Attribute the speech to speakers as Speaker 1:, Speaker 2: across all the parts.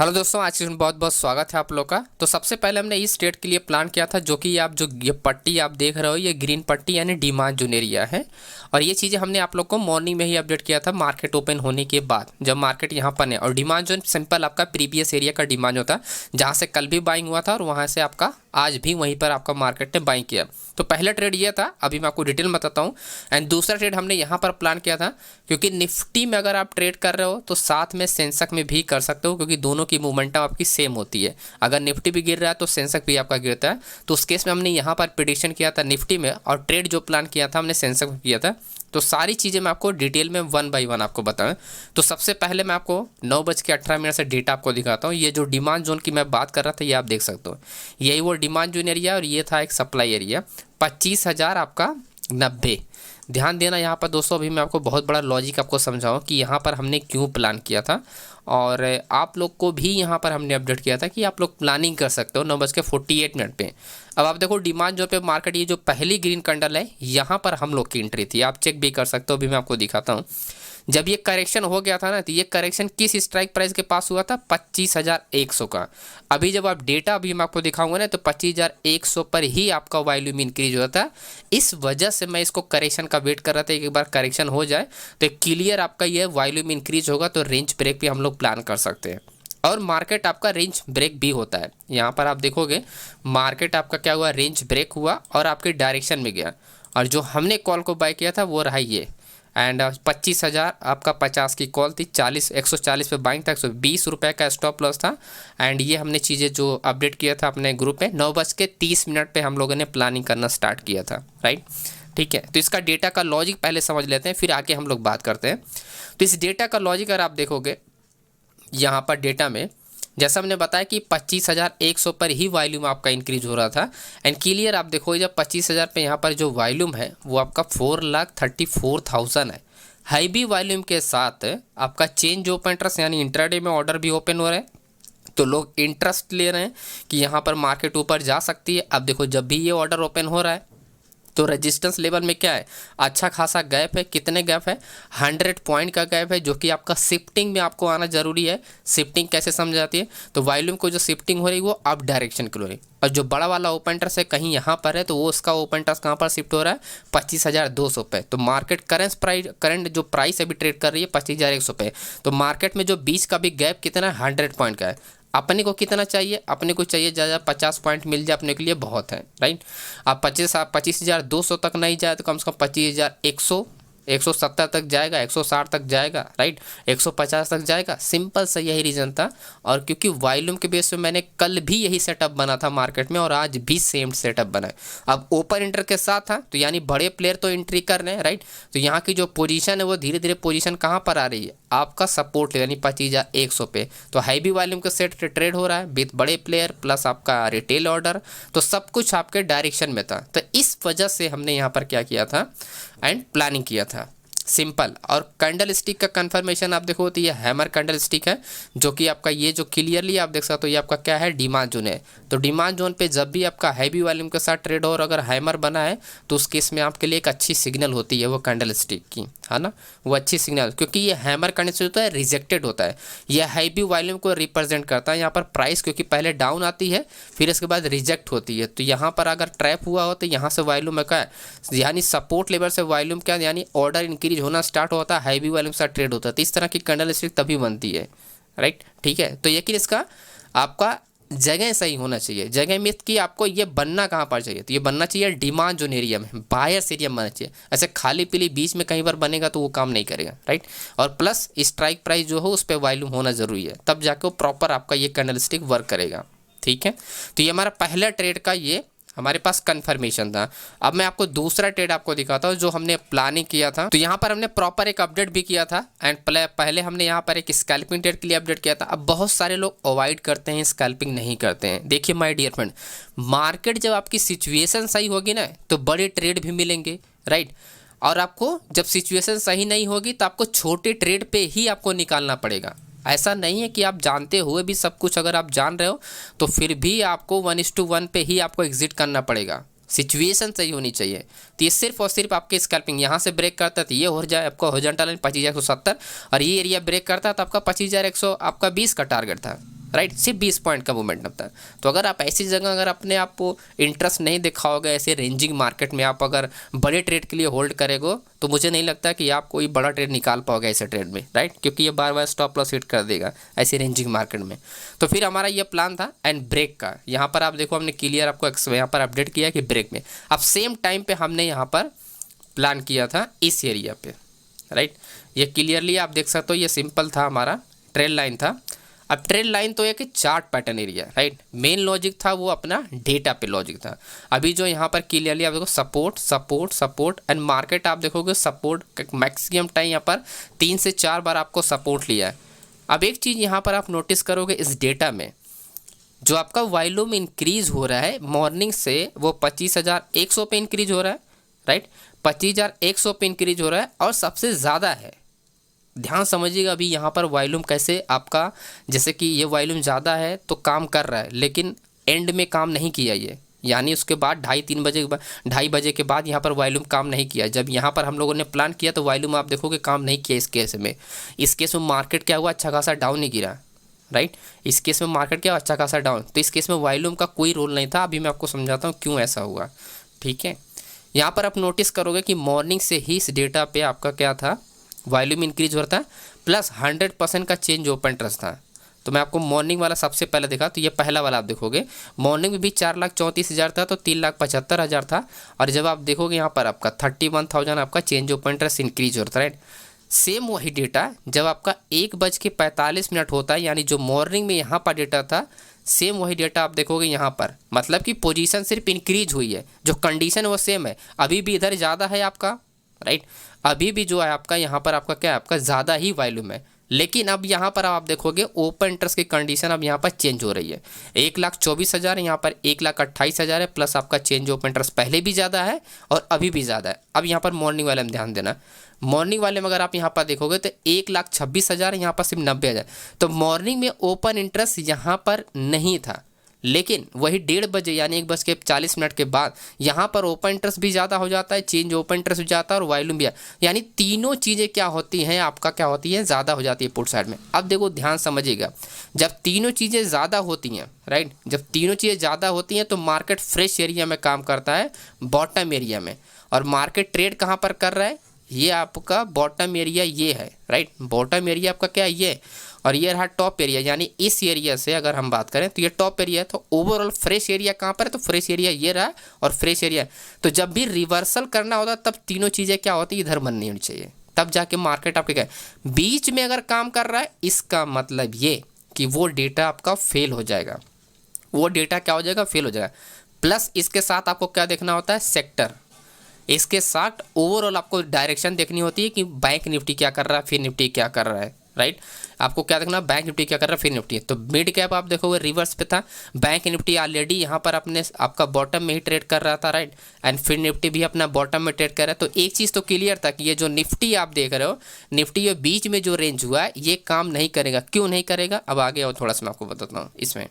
Speaker 1: Hello दोस्तों, आज के दिन बहुत बहुत स्वागत है आप लोग का। तो सबसे पहले हमने इस ट्रेड के लिए प्लान किया था, जो कि आप जो ये पट्टी आप देख रहे हो, ये ग्रीन पट्टी यानी डिमांड जोन एरिया है। और ये चीज़ें हमने आप लोग को मॉर्निंग में ही अपडेट किया था, मार्केट ओपन होने के बाद, जब मार्केट यहाँ पर है। और डिमांड जोन सिंपल आपका प्रीवियस एरिया का डिमांड होता है, जहाँ से कल भी बाइंग हुआ था और वहाँ से आपका आज भी वहीं पर आपका मार्केट ने बाइंग किया। तो पहला ट्रेड ये था, अभी मैं आपको डिटेल में बताता हूँ। एंड दूसरा ट्रेड हमने यहाँ पर प्लान किया था, क्योंकि निफ्टी में अगर आप ट्रेड कर रहे हो तो साथ में सेंसेक्स में भी कर सकते हो, क्योंकि दोनों की मोमेंटम आपकी सेम होती है। अगर निफ्टी भी गिर रहा है तो सेंसेक्स भी आपका गिरता है। तो उस केस में हमने यहाँ पर प्रिडिक्शन किया था निफ्टी में, और ट्रेड जो प्लान किया था हमने सेंसेक्स में किया था। तो सारी चीज़ें मैं आपको डिटेल में 1 बाय 1 आपको बताऊँ। तो सबसे पहले मैं आपको 9:18 से डेटा आपको दिखाता हूँ। ये जो डिमांड जोन की मैं बात कर रहा था, ये आप देख सकते हो, यही वो डिमांड जोन एरिया और ये था एक सप्लाई एरिया 25,000 आपका 90। ध्यान देना यहाँ पर दोस्तों, अभी मैं आपको बहुत बड़ा लॉजिक आपको समझाऊँ कि यहाँ पर हमने क्यों प्लान किया था। और आप लोग को भी यहाँ पर हमने अपडेट किया था कि आप लोग प्लानिंग कर सकते हो 9:48 पे। अब आप देखो डिमांड जो पे मार्केट, ये जो पहली ग्रीन कैंडल है, यहाँ पर हम लोग की एंट्री थी। आप चेक भी कर सकते हो, अभी मैं आपको दिखाता हूँ। जब ये करेक्शन हो गया था ना, तो ये करेक्शन किस स्ट्राइक प्राइस के पास हुआ था? 25,100 का। अभी जब आप डेटा अभी मैं आपको दिखाऊंगा ना, तो 25,100 पर ही आपका वॉल्यूम इंक्रीज हो था। इस वजह से मैं इसको करेक्शन का वेट कर रहा था, एक बार करेक्शन हो जाए तो क्लियर आपका ये वॉल्यूम इंक्रीज होगा, तो रेंज ब्रेक भी हम लोग प्लान कर सकते हैं। और मार्केट आपका रेंज ब्रेक भी होता है। यहाँ पर आप देखोगे मार्केट आपका क्या हुआ, रेंज ब्रेक हुआ और आपके डायरेक्शन में गया। और जो हमने कॉल को बाय किया था वो रहा ये। एंड 25,000 आपका 50 की कॉल थी, 140 पे बाइंग था, 120 रुपये का स्टॉप लॉस था। एंड ये हमने चीज़ें जो अपडेट किया था अपने ग्रुप में 9:30 पे हम लोगों ने प्लानिंग करना स्टार्ट किया था, राइट। ठीक है, तो इसका डेटा का लॉजिक पहले समझ लेते हैं, फिर आके हम लोग बात करते हैं। तो इस डेटा का लॉजिक अगर आप देखोगे यहाँ पर डेटा में, जैसा हमने बताया कि 25,100 पर ही वॉल्यूम आपका इंक्रीज हो रहा था। एंड क्लियर आप देखो, जब 25,000 पे यहाँ पर जो वॉल्यूम है वो आपका 4,34,000 है। हाई भी वॉल्यूम के साथ आपका चेंज ओपन इंटरेस्ट यानी इंट्राडे में ऑर्डर भी ओपन हो रहे हैं, तो लोग इंटरेस्ट ले रहे हैं कि यहाँ पर मार्केट ऊपर जा सकती है। अब देखो जब भी ये ऑर्डर ओपन हो रहा है तो रेजिस्टेंस लेवल में क्या है, अच्छा खासा गैप है। कितने गैप है? 100 पॉइंट का गैप है, जो कि आपका शिफ्टिंग में आपको आना जरूरी है। शिफ्टिंग कैसे समझ जाती है? तो वॉल्यूम को जो शिफ्टिंग हो रही है वो अप डायरेक्शन की हो रही है, और जो बड़ा वाला ओपन इंटरेस्ट है कहीं यहाँ पर है, तो वो उसका ओपन इंटरेस्ट कहाँ पर शिफ्ट हो रहा है? 25,200 पे। तो मार्केट करंट जो प्राइस अभी ट्रेड कर रही है 25,100 पे। तो मार्केट में जो बीच का भी गैप कितना है? 100 पॉइंट का है। अपने को कितना चाहिए? अपने को चाहिए ज़्यादा 50 पॉइंट मिल जाए अपने के लिए बहुत है, राइट। आप 25,200 तक नहीं जाए तो कम से कम 25,100, 170 तक जाएगा, 160 तक जाएगा, राइट, 150 तक जाएगा। सिंपल सा यही रीज़न था। और क्योंकि वॉल्यूम के बेस पे मैंने कल भी यही सेटअप बना था मार्केट में, और आज भी सेम सेटअप बना है। अब ओपन इंटर के साथ था, तो यानी बड़े प्लेयर तो एंट्री कर रहे हैं, राइट। तो यहाँ की जो पोजीशन है वो धीरे धीरे पोजीशन कहाँ पर आ रही है? आपका सपोर्ट यानी 25,100 पे। तो हाई भी वॉल्यूम का सेट ट्रेड हो रहा है विथ बड़े प्लेयर प्लस आपका रिटेल ऑर्डर, तो सब कुछ आपके डायरेक्शन में था। तो इस वजह से हमने यहाँ पर क्या किया था एंड प्लानिंग किया था, सिंपल। और कैंडल स्टिक का कंफर्मेशन आप देखो तो ये हैमर कैंडल स्टिक है, जो कि आपका ये जो क्लियरली आप देख सकते हो, ये आपका क्या है? डिमांड जोन है। तो डिमांड जोन पे जब भी आपका हैवी वॉल्यूम के साथ ट्रेड हो और अगर हैमर बना है, तो उस केस में आपके लिए एक अच्छी सिग्नल होती है वो कैंडल स्टिक की, है ना, वो अच्छी सिग्नल। क्योंकि ये हैमर कैंडल स्टिक होता है, रिजेक्टेड होता है। यह हैवी वॉल्यूम को रिप्रेजेंट करता है। यहाँ पर प्राइस क्योंकि पहले डाउन आती है, फिर इसके बाद रिजेक्ट होती है। तो यहाँ पर अगर ट्रैप हुआ हो तो यहाँ से वॉल्यूम क्या है, यानी सपोर्ट लेवल से वॉल्यूम क्या, यानी ऑर्डर इंक्रीज होना स्टार्ट होता है, हाई भी वॉल्यूम के साथ ट्रेड होता है। तो इस तरह की कैंडल स्टिक तभी बनती है, राइट। ठीक है, तो लेकिन इसका आपका जगह सही होना चाहिए। जगह में कि आपको ये बनना कहाँ पर चाहिए? तो ये बनना चाहिए डिमांड जोन एरिया में, बायर्स एरिया में बनना चाहिए। ऐसे खाली पीली बीच में कहीं पर बनेगा तो वो काम नहीं करेगा, राइट। और प्लस स्ट्राइक प्राइस जो हो उस पर वॉल्यूम होना जरूरी है, तब जाके वो प्रॉपर आपका ये कैंडल स्टिक वर्क करेगा, ठीक है। तो ये हमारा पहला ट्रेड का ये हमारे पास कंफर्मेशन था। अब मैं आपको दूसरा ट्रेड आपको दिखाता हूँ जो हमने प्लानिंग किया था। तो यहाँ पर हमने प्रॉपर एक अपडेट भी किया था। एंड पहले हमने यहाँ पर एक स्कैल्पिंग ट्रेड के लिए अपडेट किया था। अब बहुत सारे लोग अवॉइड करते हैं, स्कैल्पिंग नहीं करते हैं। देखिए माय डियर फ्रेंड, मार्केट जब आपकी सिचुएशन सही होगी ना तो बड़े ट्रेड भी मिलेंगे, राइट। और आपको जब सिचुएशन सही नहीं होगी तो आपको छोटे ट्रेड पे ही आपको निकालना पड़ेगा। ऐसा नहीं है कि आप जानते हुए भी सब कुछ अगर आप जान रहे हो तो फिर भी आपको 1:1 पे ही आपको एग्जिट करना पड़ेगा। सिचुएशन सही होनी चाहिए। तो ये सिर्फ और सिर्फ आपके स्कैल्पिंग यहाँ से ब्रेक करता है तो ये हो जाए आपका हॉरिजॉन्टल लाइन 25,170, और ये एरिया ब्रेक करता है तो आपका 25,100 आपका 20 का टारगेट था। राइट, सिर्फ 20 पॉइंट का मोमेंटम था। तो अगर आप ऐसी जगह अगर अपने आप को इंटरेस्ट नहीं दिखाओगे ऐसे रेंजिंग मार्केट में, आप अगर बड़े ट्रेड के लिए होल्ड करेगो तो मुझे नहीं लगता कि आप कोई बड़ा ट्रेड निकाल पाओगे ऐसे ट्रेड में, राइट, क्योंकि ये बार बार स्टॉप लॉस हिट कर देगा ऐसे रेंजिंग मार्केट में। तो फिर हमारा ये प्लान था एंड ब्रेक का। यहाँ पर आप देखो हमने क्लियर आपको यहाँ पर अपडेट किया कि ब्रेक में। अब सेम टाइम पे हमने यहाँ पर प्लान किया था इस एरिया पे, राइट, ये क्लियरली आप देख सकते हो। ये सिंपल था, हमारा ट्रेल लाइन था। अब ट्रेल लाइन तो एक chart pattern area, right, main logic था वो अपना डेटा पे लॉजिक था। अभी जो यहाँ पर क्लियरली आप देखो support support support and market आप देखोगे सपोर्ट मैक्सिमम टाइम यहाँ पर 3 से 4 बार आपको सपोर्ट लिया है। अब एक चीज़ यहाँ पर आप नोटिस करोगे इस डेटा में, जो आपका वॉल्यूम इंक्रीज हो रहा है मॉर्निंग से वो 25,100 पे इंक्रीज हो रहा है, राइट, 25,100 पे इंक्रीज हो रहा है और सबसे ज़्यादा है। ध्यान समझिएगा अभी यहाँ पर वॉल्यूम कैसे आपका, जैसे कि ये वॉल्यूम ज़्यादा है तो काम कर रहा है लेकिन एंड में काम नहीं किया ये, यानी उसके बाद 2:30 बजे के बाद यहाँ पर वॉल्यूम काम नहीं किया। जब यहाँ पर हम लोगों ने प्लान किया तो वॉल्यूम आप देखोगे काम नहीं किया। इस केस में मार्केट क्या हुआ, अच्छा खासा डाउन नहीं गिरा, राइट, इस केस में मार्केट क्या अच्छा खासा डाउन। तो इस केस में वॉल्यूम का कोई रोल नहीं था। अभी मैं आपको समझाता हूँ क्यों ऐसा हुआ, ठीक है। यहाँ पर आप नोटिस करोगे कि मॉर्निंग से ही इस डेटा पे आपका क्या था, वॉल्यूम इंक्रीज हो रहा था प्लस 100% का चेंज ओपन इंटरेस्ट था। तो मैं आपको मॉर्निंग वाला सबसे पहले दिखा, तो ये पहला वाला आप देखोगे मॉर्निंग में भी 4,34,000 था तो 3,75,000 था। और जब आप देखोगे यहाँ पर आपका 31,000 आपका चेंज ओपन इंटरेस्ट इंक्रीज होता है, राइट। सेम वही डेटा जब आपका 1:45 होता है, यानी जो मॉर्निंग में यहाँ पर डेटा था सेम वही डेटा आप देखोगे यहाँ पर, मतलब कि पोजीशन सिर्फ इंक्रीज हुई है, जो कंडीशन वो सेम है। अभी भी इधर ज़्यादा है आपका, राइट, अभी भी जो है आपका यहाँ पर आपका क्या है, आपका ज़्यादा ही वॉल्यूम है। लेकिन अब यहाँ पर आप देखोगे ओपन इंटरेस्ट की कंडीशन अब यहाँ पर चेंज हो रही है। 1,24,000 यहाँ पर 1,28,000 है, प्लस आपका चेंज ओपन इंटरेस्ट पहले भी ज़्यादा है और अभी भी ज़्यादा है। अब यहाँ पर मॉर्निंग वाले में ध्यान देना, मॉर्निंग वाले में अगर आप यहाँ पर देखोगे तो 1,26,000 यहाँ पर सिर्फ 90,000। तो मॉर्निंग में ओपन इंटरेस्ट यहाँ पर नहीं था, लेकिन वही 1:30 बजे यानी 1:40 के बाद यहाँ पर ओपन इंटरेस्ट भी ज़्यादा हो जाता है, चेंज ओपन इंटरेस्ट भी जाता है और वॉल्यूम भी, यानी तीनों चीज़ें क्या होती हैं आपका, क्या होती है, ज़्यादा हो जाती है पुट साइड में। अब देखो ध्यान समझिएगा, जब तीनों चीज़ें ज़्यादा होती हैं, राइट, जब तीनों चीज़ें ज़्यादा होती हैं तो मार्केट फ्रेश एरिया में काम करता है, बॉटम एरिया में। और मार्केट ट्रेड कहाँ पर कर रहा है, ये आपका बॉटम एरिया ये है, राइट, बॉटम एरिया आपका क्या है ये, और ये रहा टॉप एरिया। यानी इस एरिया से अगर हम बात करें तो ये टॉप एरिया है। तो ओवरऑल फ्रेश एरिया कहाँ पर है, तो फ्रेश एरिया ये रहा और फ्रेश एरिया। तो जब भी रिवर्सल करना होता तब तीनों चीज़ें क्या होती है, इधर बननी होनी चाहिए, तब जाके मार्केट आपके क्या बीच में अगर काम कर रहा है, इसका मतलब ये कि वो डेटा आपका फेल हो जाएगा, वो डेटा क्या हो जाएगा, फेल हो जाएगा। प्लस इसके साथ आपको क्या देखना होता है, सेक्टर, इसके साथ ओवरऑल आपको डायरेक्शन देखनी होती है कि बैंक निफ्टी क्या कर रहा है, फिर निफ्टी क्या कर रहा है, राइट। आपको क्या देखना, बैंक निफ्टी क्या कर रहा है, फिर निफ्टी। तो मिड कैप आप देखोगे रिवर्स पे था, बैंक निफ्टी ऑलरेडी यहाँ पर अपने आपका बॉटम में ही ट्रेड कर रहा था, राइट, एंड फिर निफ्टी भी अपना बॉटम में ट्रेड कर रहा है। तो एक चीज़ तो क्लियर था कि ये जो निफ्टी आप देख रहे हो, निफ्टी ये बीच में जो रेंज हुआ है ये काम नहीं करेगा। क्यों नहीं करेगा, अब आगे और थोड़ा सा मैं आपको बताता हूँ। इसमें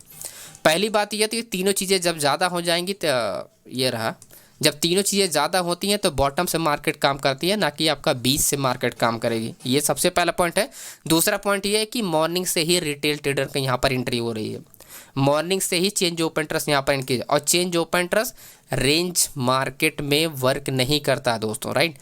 Speaker 1: पहली बात यह थी कि तीनों चीज़ें जब ज़्यादा हो जाएंगी तो ये रहा, जब तीनों चीज़ें ज़्यादा होती हैं तो बॉटम से मार्केट काम करती है, ना कि आपका बीच से मार्केट काम करेगी। ये सबसे पहला पॉइंट है। दूसरा पॉइंट ये है कि मॉर्निंग से ही रिटेल ट्रेडर का यहाँ पर एंट्री हो रही है, मॉर्निंग से ही चेंज ओपन इंटरेस्ट यहाँ पर एंट्री, और change open interest range market में वर्क नहीं करता है दोस्तों, राइट।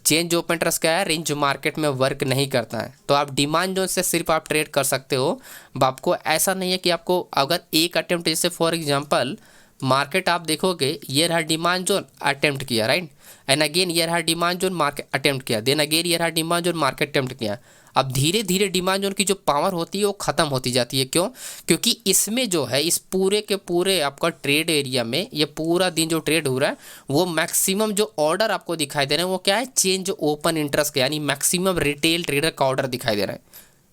Speaker 1: चेंज ओपन इंटरेस्ट क्या है, रेंज मार्केट में वर्क नहीं करता है। तो आप डिमांड जोन से सिर्फ आप ट्रेड कर सकते हो। आपको ऐसा नहीं है कि आपको अगर एक अटेम्प्ट, जैसे फॉर एग्जांपल मार्केट आप देखोगे ये रहा डिमांड जोन, अटेम्प्ट किया, राइट, एंड अगेन ये रहा डिमांड जोन, मार्केट अटेम्प्ट किया, देन अगेन ये रहा डिमांड जोन, मार्केट अटेम्प्ट किया। अब धीरे धीरे डिमांड जोन की जो पावर होती है वो ख़त्म होती जाती है। क्यों, क्योंकि इसमें जो है इस पूरे के पूरे आपका ट्रेड एरिया में ये पूरा दिन जो ट्रेड हो रहा है वो मैक्सिमम जो ऑर्डर आपको दिखाई दे रहे हैं वो क्या है, चेंज ओपन इंटरेस्ट का, यानी मैक्सिमम रिटेल ट्रेडर का ऑर्डर दिखाई दे रहा है,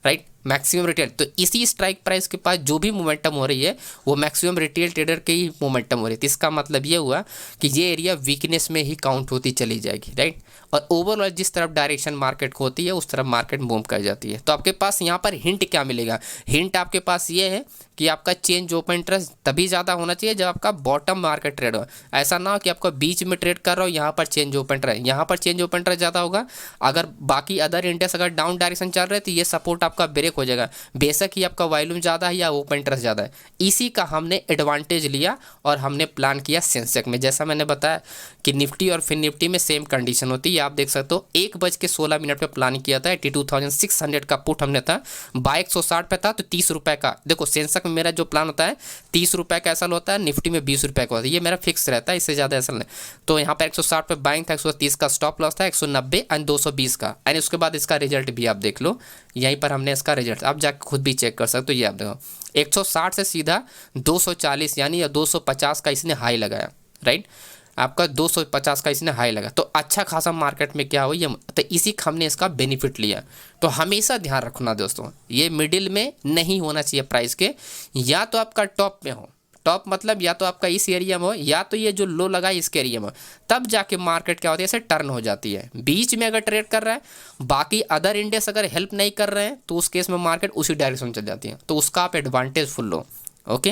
Speaker 1: राइट, मैक्सिमम रिटेल। तो इसी स्ट्राइक प्राइस के पास जो भी मोमेंटम हो रही है वो मैक्सिमम रिटेल ट्रेडर के ही मोमेंटम हो रही है। तो इसका मतलब ये हुआ कि ये एरिया वीकनेस में ही काउंट होती चली जाएगी, राइट, और ओवरऑल जिस तरफ डायरेक्शन मार्केट को होती है उस तरफ मार्केट मूव कर जाती है। तो आपके पास यहाँ पर हिंट क्या मिलेगा, हिंट आपके पास ये है कि आपका चेंज ओपन इंटरेस्ट तभी ज़्यादा होना चाहिए जब आपका बॉटम मार्केट ट्रेड हो। ऐसा ना हो कि आपका बीच में ट्रेड कर रहा हो, यहाँ पर चेंज ओपन इंटरेस्ट, यहाँ पर चेंज ओपन इंटरेस्ट ज़्यादा होगा। अगर बाकी अदर इंडेक्स अगर डाउन डायरेक्शन चल रहे तो ये सपोर्ट आपका ब्रेक ब्रेक हो जाएगा, बेशक ही आपका वॉल्यूम ज़्यादा है या ओपन इंटरेस्ट ज़्यादा है। इसी का हमने एडवांटेज लिया और हमने प्लान किया सेंसेक्स में। जैसा मैंने बताया कि निफ्टी और फिन निफ्टी में सेम कंडीशन होती है, आप देख सकते हो 1:16 पे प्लान किया था। 82,600 का पुट हमने था, बाय 160 पे था, तो 30 रुपये का, देखो सेंसेक्स में मेरा जो प्लान होता है 30 रुपये का ऐसा होता है, निफ्टी में 20 रुपये का होता है, ये मेरा फिक्स रहता है, इससे ज़्यादा ऐसा नहीं। तो यहाँ पर 160 पे बाइंग था, 130 का स्टॉप लॉस था, 190 एंड 220 का, एंड उसके बाद इसका रिजल्ट भी आप देख लो, यहीं पर हमने इसका रिजल्ट आप जाकर खुद भी चेक कर सकते हो। ये आप देखो 160 से सीधा 240 यानी या 250 का इसने हाई लगाया, राइट, आपका 250 का इसने हाई लगा, तो अच्छा खासा मार्केट में क्या हो ये, तो इसी का हमने इसका बेनिफिट लिया। तो हमेशा ध्यान रखना दोस्तों, ये मिडिल में नहीं होना चाहिए प्राइस के, या तो आपका टॉप में हो, टॉप मतलब या तो आपका इस एरिया में हो, या तो ये जो लो लगा है इसके एरिया में, तब जाके मार्केट क्या होती है, ऐसे टर्न हो जाती है। बीच में अगर ट्रेड कर रहा है, बाकी अदर इंडेक्स अगर हेल्प नहीं कर रहे हैं, तो उस केस में मार्केट उसी डायरेक्शन में चल जाती है, तो उसका आप एडवांटेज फुल लो। ओके,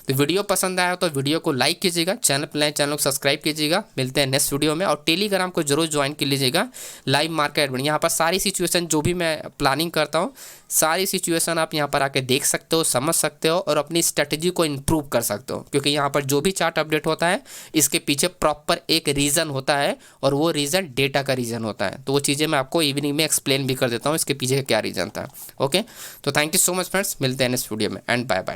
Speaker 1: तो वीडियो पसंद आया तो वीडियो को लाइक कीजिएगा, चैनल पर नए चैनल को सब्सक्राइब कीजिएगा। मिलते हैं नेक्स्ट वीडियो में, और टेलीग्राम को जरूर ज्वाइन कर लीजिएगा, लाइव मार्केट में यहाँ पर सारी सिचुएशन जो भी मैं प्लानिंग करता हूँ, सारी सिचुएशन आप यहाँ पर आके देख सकते हो, समझ सकते हो, और अपनी स्ट्रेटजी को इम्प्रूव कर सकते हो, क्योंकि यहाँ पर जो भी चार्ट अपडेट होता है इसके पीछे प्रॉपर एक रीज़न होता है, और वो रीज़न डेटा का रीज़न होता है। तो वो चीज़ें मैं आपको इवनिंग में एक्सप्लेन भी कर देता हूँ इसके पीछे क्या रीज़न था। ओके, तो thank you so much friends, मिलते हैं नेक्स्ट वीडियो में, एंड बाय बाय।